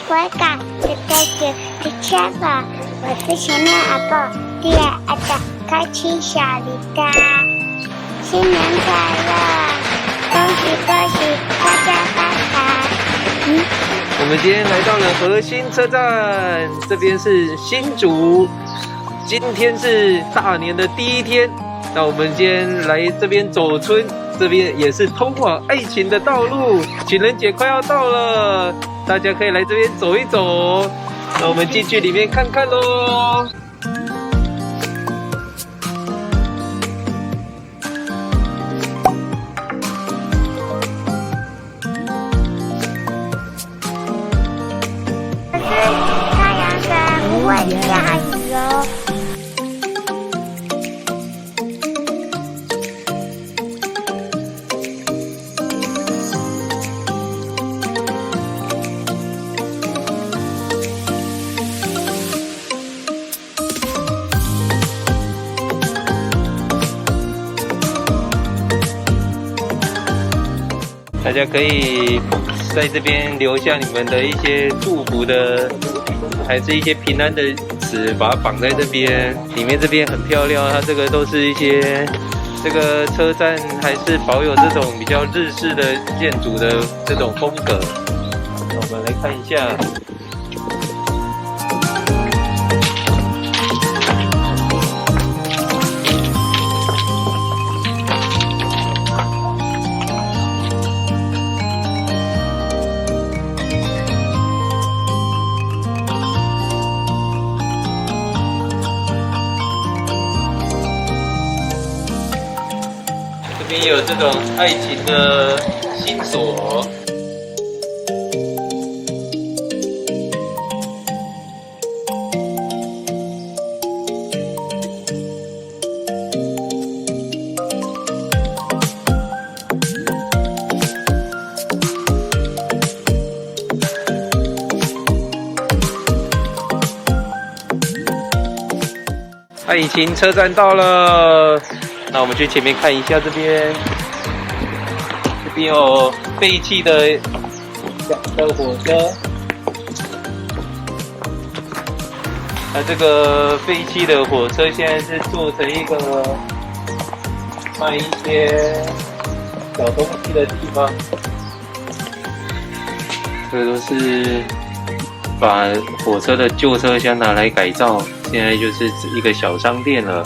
我讲这个就切吧，我是前面阿爸，第二阿爸开启小铃铛，新年快乐，恭喜恭喜，大家发财。我们今天来到了核心车站，这边是新竹，今天是大年的第一天。那我们今天来这边走春，这边也是通往爱情的道路。情人节快要到了，大家可以来这边走一走。那我们进去里面看看咯。太阳神不会下雨哦。大家可以在这边留下你们的一些祝福的，还是一些平安的词，把它绑在这边。里面这边很漂亮，它这个都是一些这个车站还是保有这种比较日式的建筑的这种风格。那我们来看一下。这边有这种爱情的心锁，爱情车站到了。那我们去前面看一下，这边有废弃的火车。那这个废弃的火车现在是做成一个卖一些小东西的地方。这都是把火车的旧车厢拿来改造，现在就是一个小商店了。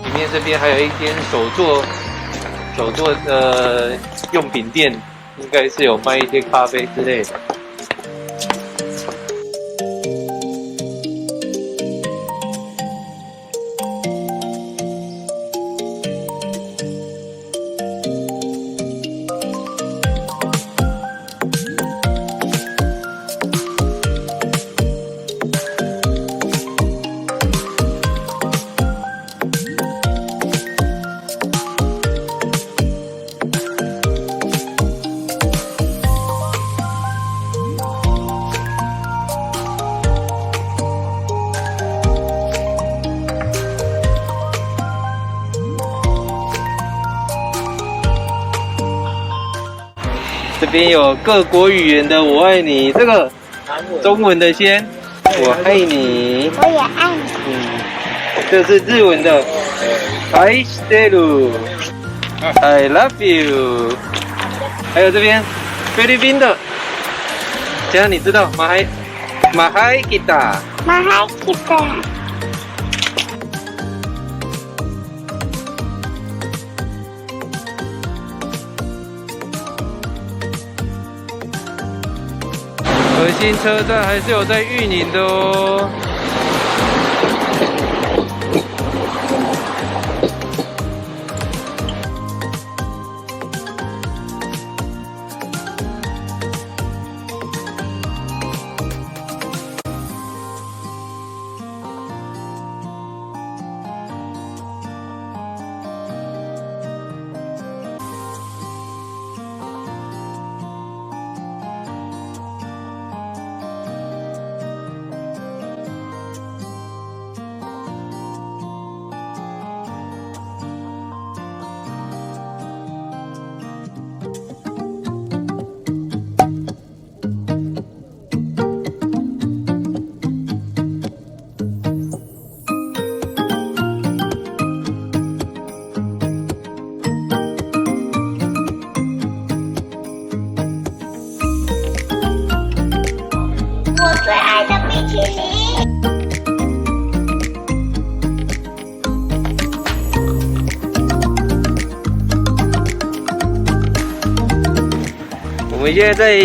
里面这边还有一间手作的用品店，应该是有卖一些咖啡之类的。这边有各国语言的我爱你，这个中文的先，我爱你，我也爱你。这是日文的，愛してる，I love you。还有这边菲律宾的，这样你知道马海吉达，马海基本。核心车站还是有在运营的哦。们现在在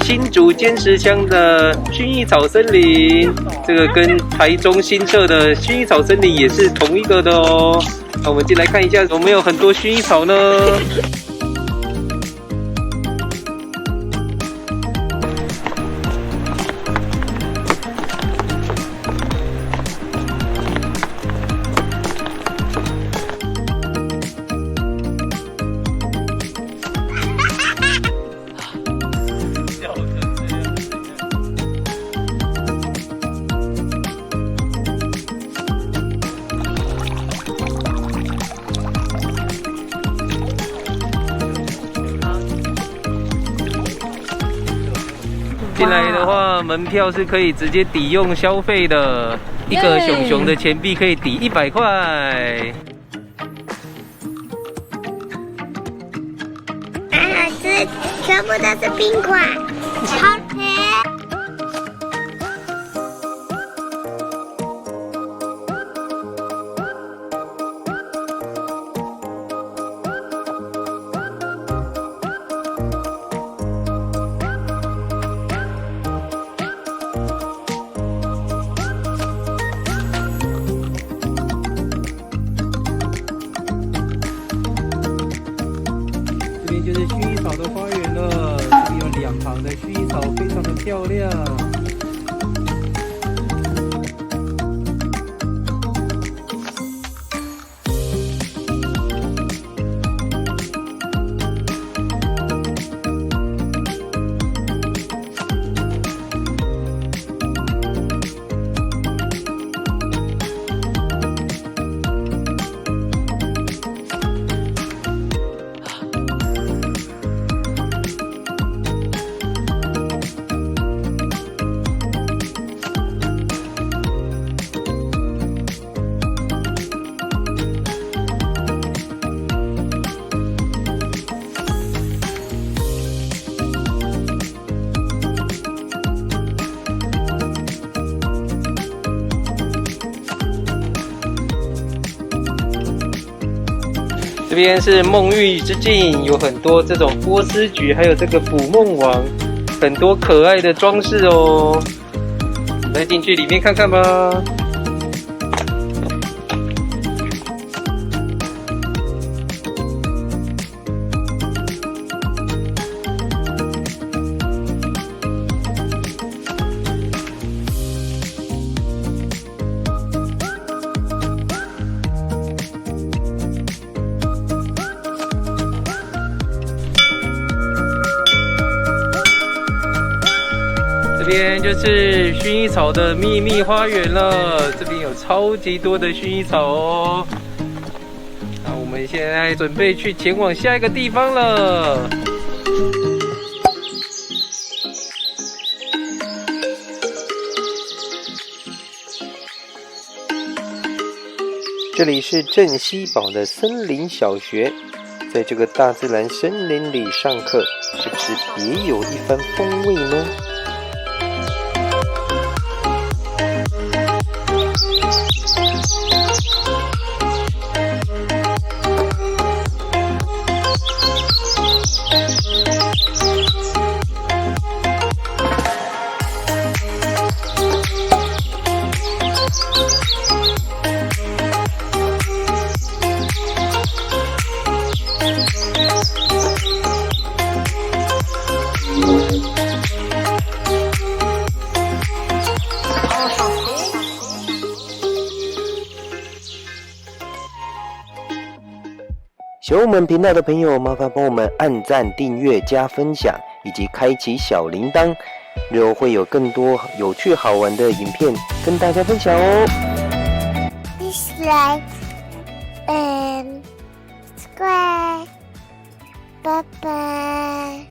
新竹尖石乡的薰衣草森林，这个跟台中新社的薰衣草森林也是同一个的哦。那我们进来看一下有没有很多薰衣草呢？进来的话，门票是可以直接抵用消费的，一个熊熊的钱币可以抵100块。好吃，全部都是冰块，好甜。这边就是薰衣草的花园了，这边有两旁的薰衣草，非常的漂亮。这边是梦玉之境，有很多这种波斯菊，还有这个捕梦网，很多可爱的装饰哦。来进去里面看看吧。这边就是薰衣草的秘密花园了，这边有超级多的薰衣草哦。那我们现在准备去前往下一个地方了。这里是镇西堡的森林小学，在这个大自然森林里上课，是不是别有一番风味呢？喜欢我们频道的朋友，麻烦帮我们按赞、订阅、加分享，以及开启小铃铛，日后会有更多有趣好玩的影片跟大家分享哦。Dislike and subscribe. Bye bye.